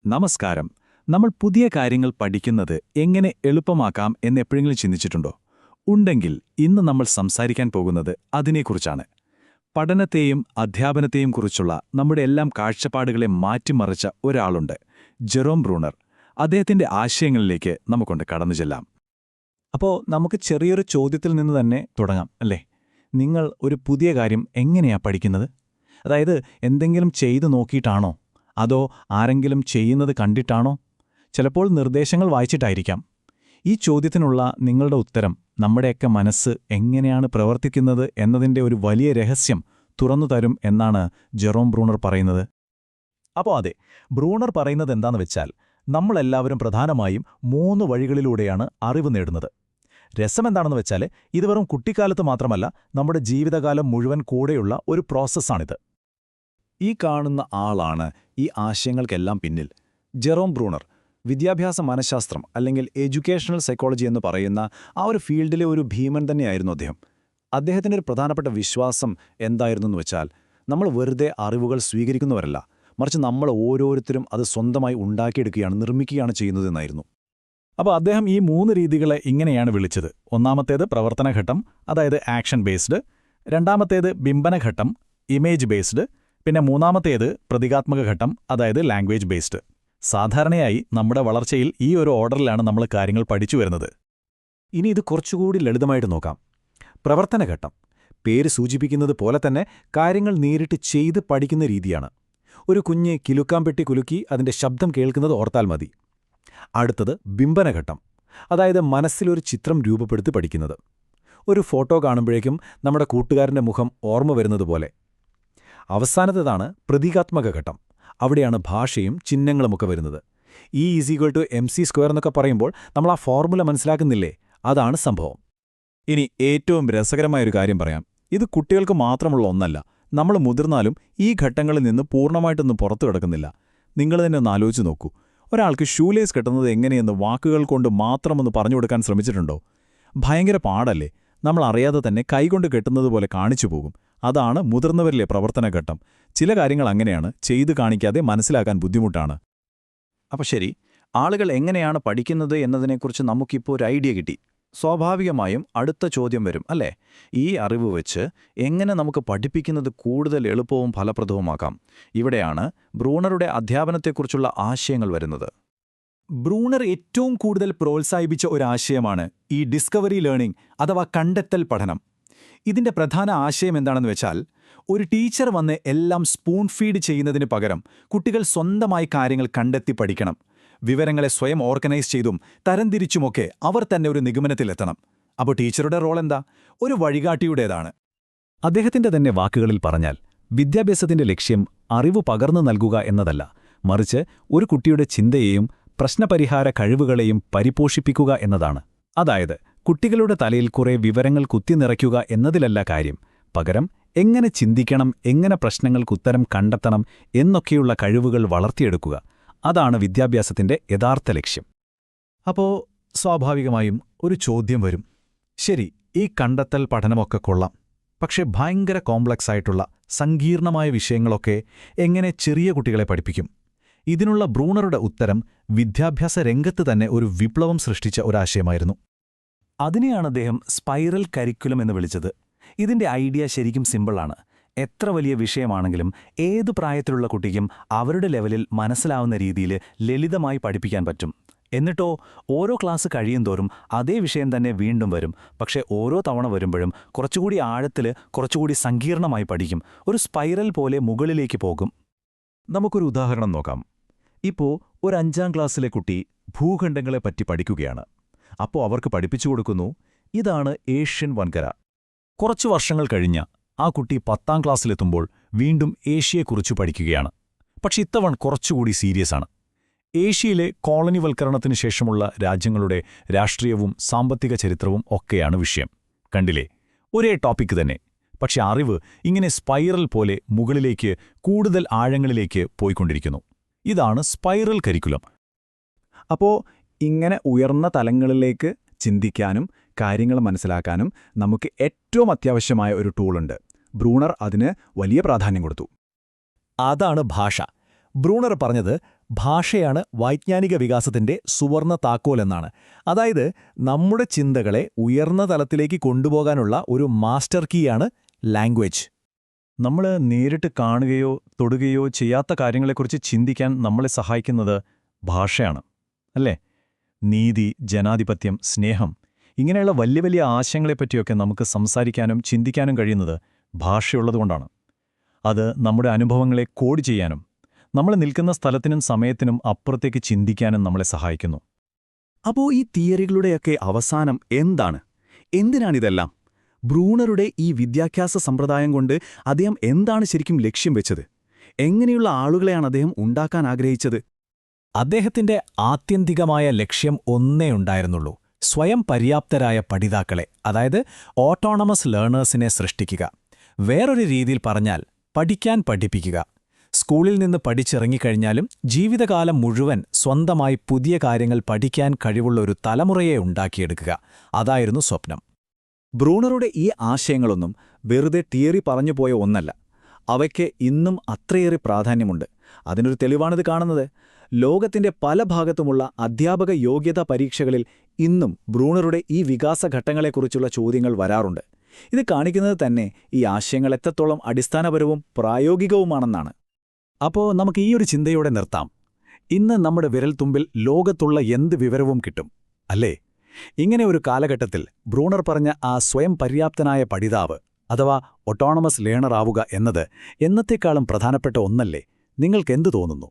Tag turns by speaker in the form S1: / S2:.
S1: നമസ്കാരം. നമ്മൾ പുതിയ കാര്യങ്ങൾ പഠിക്കുന്നത് എങ്ങനെ എളുപ്പമാക്കാം എന്നെപ്പോഴെങ്കിലും ചിന്തിച്ചിട്ടുണ്ടോ? ഉണ്ടെങ്കിൽ ഇന്ന് നമ്മൾ സംസാരിക്കാൻ പോകുന്നത് അതിനെക്കുറിച്ചാണ്. പഠനത്തെയും അധ്യാപനത്തെയും കുറിച്ചുള്ള നമ്മുടെ എല്ലാം കാഴ്ചപ്പാടുകളെ മാറ്റിമറിച്ച ഒരാളുണ്ട്, ജെറോം ബ്രൂണർ. അദ്ദേഹത്തിന്റെ ആശയങ്ങളിലേക്ക് നമുക്കൊണ്ട് കടന്നു ചെല്ലാം.
S2: അപ്പോൾ നമുക്ക് ചെറിയൊരു ചോദ്യത്തിൽ നിന്ന് തന്നെ തുടങ്ങാം, അല്ലേ? നിങ്ങൾ ഒരു പുതിയ കാര്യം എങ്ങനെയാ പഠിക്കുന്നത്? അതായത് എന്തെങ്കിലും ചെയ്തു നോക്കിയിട്ടാണോ? അതോ ആരെങ്കിലും ചെയ്യുന്നത് കണ്ടിട്ടാണോ? ചിലപ്പോൾ നിർദ്ദേശങ്ങൾ വായിച്ചിട്ടായിരിക്കാം. ഈ ചോദ്യത്തിനുള്ള നിങ്ങളുടെ ഉത്തരം നമ്മുടെയൊക്കെ മനസ്സ് എങ്ങനെയാണ് പ്രവർത്തിക്കുന്നത് എന്നതിൻ്റെ ഒരു വലിയ രഹസ്യം തുറന്നു തരും എന്നാണ് ജെറോം ബ്രൂണർ പറയുന്നത്. അപ്പോൾ അതെ, ബ്രൂണർ പറയുന്നത് എന്താണെന്ന് വെച്ചാൽ, നമ്മളെല്ലാവരും പ്രധാനമായും 3 വഴികളിലൂടെയാണ് അറിവ് നേടുന്നത്. രസമെന്താണെന്ന് വെച്ചാൽ, ഇത് വെറും കുട്ടിക്കാലത്ത് മാത്രമല്ല, നമ്മുടെ ജീവിതകാലം മുഴുവൻ കൂടെയുള്ള ഒരു പ്രോസസ്സാണിത്. ഈ കാണുന്ന ആളാണ് ഈ ആശയങ്ങൾക്കെല്ലാം പിന്നിൽ. ജെറോം ബ്രൂണർ വിദ്യാഭ്യാസ മനഃശാസ്ത്രം അല്ലെങ്കിൽ എഡ്യൂക്കേഷണൽ സൈക്കോളജി എന്ന് പറയുന്ന ആ ഒരു ഫീൽഡിലെ ഒരു ഭീമൻ തന്നെയായിരുന്നു അദ്ദേഹം. അദ്ദേഹത്തിൻ്റെ ഒരു പ്രധാനപ്പെട്ട വിശ്വാസം എന്തായിരുന്നു എന്ന് വെച്ചാൽ, നമ്മൾ വെറുതെ അറിവുകൾ സ്വീകരിക്കുന്നവരല്ല, മറിച്ച് നമ്മൾ ഓരോരുത്തരും അത് സ്വന്തമായി ഉണ്ടാക്കിയെടുക്കുകയാണ്, നിർമ്മിക്കുകയാണ് ചെയ്യുന്നതെന്നായിരുന്നു.
S1: അപ്പോൾ അദ്ദേഹം ഈ 3 രീതികളെ ഇങ്ങനെയാണ് വിളിച്ചത്. ഒന്നാമത്തേത് പ്രവർത്തനഘട്ടം, അതായത് ആക്ഷൻ ബേസ്ഡ്. രണ്ടാമത്തേത് ബിംബനഘട്ടം, ഇമേജ് ബേസ്ഡ്. പിന്നെ മൂന്നാമത്തേത് പ്രതീകാത്മക ഘട്ടം, അതായത് ലാംഗ്വേജ് ബേസ്ഡ്. സാധാരണയായി നമ്മുടെ വളർച്ചയിൽ ഈ ഒരു ഓർഡറിലാണ് നമ്മൾ കാര്യങ്ങൾ പഠിച്ചു വരുന്നത്.
S2: ഇനി ഇത് കുറച്ചുകൂടി ലളിതമായിട്ട് നോക്കാം. പ്രവർത്തനഘട്ടം പേര് സൂചിപ്പിക്കുന്നത് പോലെ തന്നെ കാര്യങ്ങൾ നേരിട്ട് ചെയ്ത് പഠിക്കുന്ന രീതിയാണ്. ഒരു കുഞ്ഞ് കിലുക്കാമ്പെട്ടി കുലുക്കി അതിൻ്റെ ശബ്ദം കേൾക്കുന്നത് ഓർത്താൽ മതി. അടുത്തത് ബിംബനഘട്ടം, അതായത് മനസ്സിലൊരു ചിത്രം രൂപപ്പെടുത്തി പഠിക്കുന്നത്. ഒരു ഫോട്ടോ കാണുമ്പോഴേക്കും നമ്മുടെ കൂട്ടുകാരൻ്റെ മുഖം ഓർമ്മ വരുന്നത് പോലെ. അവസാനത്തേതാണ് പ്രതീകാത്മക ഘട്ടം. അവിടെയാണ് ഭാഷയും ചിഹ്നങ്ങളുമൊക്കെ വരുന്നത്. E=mc² എന്നൊക്കെ പറയുമ്പോൾ നമ്മൾ ആ ഫോർമുല മനസ്സിലാക്കുന്നില്ലേ? അതാണ് സംഭവം.
S1: ഇനി ഏറ്റവും രസകരമായൊരു കാര്യം പറയാം. ഇത് കുട്ടികൾക്ക് മാത്രമുള്ള ഒന്നല്ല. നമ്മൾ മുതിർന്നാലും ഈ ഘട്ടങ്ങളിൽ നിന്ന് പൂർണ്ണമായിട്ടൊന്നും പുറത്തു കിടക്കുന്നില്ല. നിങ്ങൾ തന്നെ ഒന്ന് ആലോചിച്ച് നോക്കൂ. ഒരാൾക്ക് ഷൂലേസ് കെട്ടുന്നത് എങ്ങനെയെന്ന് വാക്കുകൾ കൊണ്ട് മാത്രമൊന്ന് പറഞ്ഞു കൊടുക്കാൻ ശ്രമിച്ചിട്ടുണ്ടോ? ഭയങ്കര പാടല്ലേ? നമ്മൾ അറിയാതെ തന്നെ കൈകൊണ്ട് കെട്ടുന്നത് പോലെ കാണിച്ചു പോകും. അതാണ് മുതിർന്നവരിലെ പ്രവർത്തനഘട്ടം. ചില കാര്യങ്ങൾ അങ്ങനെയാണ്, ചെയ്തു കാണിക്കാതെ മനസ്സിലാക്കാൻ ബുദ്ധിമുട്ടാണ്.
S2: അപ്പോൾ ശരി, ആളുകൾ എങ്ങനെയാണ് പഠിക്കുന്നത് എന്നതിനെക്കുറിച്ച് നമുക്കിപ്പോൾ ഒരു ഐഡിയ കിട്ടി. സ്വാഭാവികമായും അടുത്ത ചോദ്യം വരും, അല്ലേ? ഈ അറിവ് വെച്ച് എങ്ങനെ നമുക്ക് പഠിപ്പിക്കുന്നത് കൂടുതൽ എളുപ്പവും ഫലപ്രദവുമാക്കാം? ഇവിടെയാണ് ബ്രൂണറുടെ അധ്യാപനത്തെക്കുറിച്ചുള്ള ആശയങ്ങൾ വരുന്നത്.
S1: ബ്രൂണർ ഏറ്റവും കൂടുതൽ പ്രോത്സാഹിപ്പിച്ച ഒരാശയമാണ് ഈ ഡിസ്കവറി ലേണിംഗ് അഥവാ കണ്ടെത്തൽ പഠനം. ഇതിന്റെ പ്രധാന ആശയം എന്താണെന്ന് വെച്ചാൽ, ഒരു ടീച്ചർ വന്ന് എല്ലാം സ്പൂൺ ഫീഡ് ചെയ്യുന്നതിന് പകരം കുട്ടികൾ സ്വന്തമായി കാര്യങ്ങൾ കണ്ടെത്തി പഠിക്കണം. വിവരങ്ങളെ സ്വയം ഓർഗനൈസ് ചെയ്തും തരംതിരിച്ചുമൊക്കെ അവർ തന്നെ ഒരു നിഗമനത്തിലെത്തണം. അപ്പോൾ ടീച്ചറുടെ റോൾ എന്താ? ഒരു വഴികാട്ടിയുടേതാണ്.
S2: അദ്ദേഹത്തിന്റെ തന്നെ വാക്കുകളിൽ പറഞ്ഞാൽ, വിദ്യാഭ്യാസത്തിന്റെ ലക്ഷ്യം അറിവ് പകർന്നു നൽകുക എന്നതല്ല, മറിച്ച് ഒരു കുട്ടിയുടെ ചിന്തയെയും പ്രശ്നപരിഹാര കഴിവുകളെയും പരിപോഷിപ്പിക്കുക എന്നതാണ്. അതായത് കുട്ടികളുടെ തലയിൽ കുറേ വിവരങ്ങൾ കുത്തിനിറയ്ക്കുക എന്നതിലല്ല കാര്യം, പകരം എങ്ങനെ ചിന്തിക്കണം, എങ്ങനെ പ്രശ്നങ്ങൾക്കുത്തരം കണ്ടെത്തണം എന്നൊക്കെയുള്ള കഴിവുകൾ വളർത്തിയെടുക്കുക. അതാണ് വിദ്യാഭ്യാസത്തിന്റെ യഥാർത്ഥ ലക്ഷ്യം. അപ്പോൾ സ്വാഭാവികമായും ഒരു ചോദ്യം വരും. ശരി, ഈ കണ്ടെത്തൽ പഠനമൊക്കെ കൊള്ളാം, പക്ഷേ ഭയങ്കര കോംപ്ലക്സ് ആയിട്ടുള്ള സങ്കീർണമായ വിഷയങ്ങളൊക്കെ എങ്ങനെ ചെറിയ കുട്ടികളെ പഠിപ്പിക്കും? ഇതിനുള്ള ബ്രൂണറുടെ ഉത്തരം വിദ്യാഭ്യാസ രംഗത്ത് തന്നെ ഒരു വിപ്ലവം സൃഷ്ടിച്ച ഒരാശയമായിരുന്നു. അതിനെയാണ് അദ്ദേഹം സ്പൈറൽ കരിക്കുലം എന്ന് വിളിച്ചത്. ഇതിന്റെ ഐഡിയ ശരിക്കും സിമ്പിളാണ്. എത്ര വലിയ വിഷയമാണെങ്കിലും ഏതു പ്രായത്തിലുള്ള കുട്ടിക്കും അവരുടെ ലെവലിൽ മനസ്സിലാവുന്ന രീതിയിൽ ലളിതമായി പഠിപ്പിക്കാൻ പറ്റും. എന്നിട്ടോ ഓരോ ക്ലാസ് കഴിയുന്തോറും അതേ വിഷയം തന്നെ വീണ്ടും വരും. പക്ഷേ ഓരോ തവണ വരുമ്പോഴും കുറച്ചുകൂടി ആഴത്തിൽ, കുറച്ചുകൂടി സങ്കീർണമായി പഠിക്കും. ഒരു സ്പൈറൽ പോലെ മുകളിലേക്ക് പോകും. നമുക്കൊരു ഉദാഹരണം നോക്കാം. ഇപ്പോൾ ഒരു 5ാം ക്ലാസ്സിലെ കുട്ടി ഭൂഖണ്ഡങ്ങളെപ്പറ്റി പഠിക്കുകയാണ്. അപ്പോൾ അവർക്ക് പഠിപ്പിച്ചു കൊടുക്കുന്നു, ഇതാണ് ഏഷ്യൻ വൻകര. കുറച്ചു വർഷങ്ങൾ കഴിഞ്ഞ് ആ കുട്ടി 10ാം ക്ലാസ്സിലെത്തുമ്പോൾ വീണ്ടും ഏഷ്യയെക്കുറിച്ച് പഠിക്കുകയാണ്. പക്ഷെ ഇത്തവണ കുറച്ചുകൂടി സീരിയസ് ആണ്. ഏഷ്യയിലെ കോളനിവൽക്കരണത്തിനു ശേഷമുള്ള രാജ്യങ്ങളുടെ രാഷ്ട്രീയവും സാമ്പത്തിക ചരിത്രവും ഒക്കെയാണ് വിഷയം. കണ്ടില്ലേ? ഒരേ ടോപ്പിക്ക് തന്നെ, പക്ഷെ അറിവ് ഇങ്ങനെ സ്പൈറൽ പോലെ മുകളിലേക്ക്, കൂടുതൽ ആഴങ്ങളിലേക്ക് പോയിക്കൊണ്ടിരിക്കുന്നു. ഇതാണ് സ്പൈറൽ കരിക്കുലം. അപ്പോൾ ഇങ്ങനെ ഉയർന്ന തലങ്ങളിലേക്ക് ചിന്തിക്കാനും കാര്യങ്ങൾ മനസ്സിലാക്കാനും നമുക്ക് ഏറ്റവും അത്യാവശ്യമായ ഒരു ടൂളുണ്ട്. ബ്രൂണർ അതിന് വലിയ പ്രാധാന്യം കൊടുത്തു.
S1: അതാണ് ഭാഷ. ബ്രൂണർ പറഞ്ഞത്
S3: ഭാഷയാണ് വൈജ്ഞാനിക വികാസത്തിന്റെ സുവർണ താക്കോലെന്നാണ്. അതായത് നമ്മുടെ ചിന്തകളെ ഉയർന്ന തലത്തിലേക്ക് കൊണ്ടുപോകാനുള്ള ഒരു മാസ്റ്റർ കീയാണ് ലാംഗ്വേജ്.
S2: നമ്മൾ നേരിട്ട് കാണുകയോ തൊടുകയോ ചെയ്യാത്ത കാര്യങ്ങളെക്കുറിച്ച് ചിന്തിക്കാൻ നമ്മളെ സഹായിക്കുന്നത് ഭാഷയാണ്, അല്ലേ? നീതി, ജനാധിപത്യം, സ്നേഹം ഇങ്ങനെയുള്ള വലിയ വലിയ ആശയങ്ങളെപ്പറ്റിയൊക്കെ നമുക്ക് സംസാരിക്കാനും ചിന്തിക്കാനും കഴിയുന്നത് ഭാഷയുള്ളതുകൊണ്ടാണ്. അത് നമ്മുടെ അനുഭവങ്ങളെ കോഡ് ചെയ്യാനും നമ്മൾ നിൽക്കുന്ന സ്ഥലത്തിനും സമയത്തിനും അപ്പുറത്തേക്ക് ചിന്തിക്കാനും നമ്മളെ സഹായിക്കുന്നു.
S4: അപ്പോൾ ഈ തിയറികളുടെയൊക്കെ അവസാനം എന്താണ്? എന്തിനാണിതെല്ലാം? ബ്രൂണറുടെ ഈ വിദ്യാഭ്യാസ സമ്പ്രദായം കൊണ്ട് അദ്ദേഹം എന്താണ് ശരിക്കും ലക്ഷ്യം വെച്ചത്? എങ്ങനെയുള്ള ആളുകളെയാണ് അദ്ദേഹം ഉണ്ടാക്കാൻ ആഗ്രഹിച്ചത്?
S3: അദ്ദേഹത്തിന്റെ ആത്യന്തികമായ ലക്ഷ്യം ഒന്നേ ഉണ്ടായിരുന്നുള്ളൂ: സ്വയം പര്യാപ്തരായ പഠിതാക്കളെ, അതായത് ഓട്ടോണമസ് ലേണേഴ്സിനെ സൃഷ്ടിക്കുക. വേറൊരു രീതിയിൽ പറഞ്ഞാൽ പഠിക്കാൻ പഠിപ്പിക്കുക. സ്കൂളിൽ നിന്ന് പഠിച്ചിറങ്ങിക്കഴിഞ്ഞാലും ജീവിതകാലം മുഴുവൻ സ്വന്തമായി പുതിയ കാര്യങ്ങൾ പഠിക്കാൻ കഴിവുള്ള ഒരു തലമുറയെ ഉണ്ടാക്കിയെടുക്കുക. അതായിരുന്നു സ്വപ്നം.
S4: ബ്രൂണറുടെ ഈ ആശയങ്ങളൊന്നും വെറുതെ തിയറി പറഞ്ഞുപോയ ഒന്നല്ല. അവയ്ക്ക് ഇന്നും അത്രയേറെ പ്രാധാന്യമുണ്ട്. അതിനൊരു തെളിവാണിത് കാണുന്നത്. ലോകത്തിന്റെ പല ഭാഗത്തുമുള്ള അധ്യാപക യോഗ്യതാ പരീക്ഷകളിൽ ഇന്നും ബ്രൂണറുടെ ഈ വികാസഘട്ടങ്ങളെക്കുറിച്ചുള്ള ചോദ്യങ്ങൾ വരാറുണ്ട്. ഇത് കാണിക്കുന്നത് തന്നെ ഈ ആശയങ്ങൾ എത്രത്തോളം അടിസ്ഥാനപരവും പ്രായോഗികവുമാണെന്നാണ്.
S3: അപ്പോൾ നമുക്ക് ഈ ഒരു ചിന്തയോടെ നിർത്താം. ഇന്ന് നമ്മുടെ വിരൽത്തുമ്പിൽ ലോകത്തുള്ള എന്ത് വിവരവും കിട്ടും, അല്ലേ? ഇങ്ങനെ ഒരു കാലഘട്ടത്തിൽ ബ്രൂണർ പറഞ്ഞ ആ സ്വയം പര്യാപ്തനായ പഠിതാവ് അഥവാ ഒട്ടോണമസ് ലേണർ ആവുക എന്നത് എന്നത്തേക്കാളും പ്രധാനപ്പെട്ട ഒന്നല്ലേ? നിങ്ങൾക്കെന്തു തോന്നുന്നു?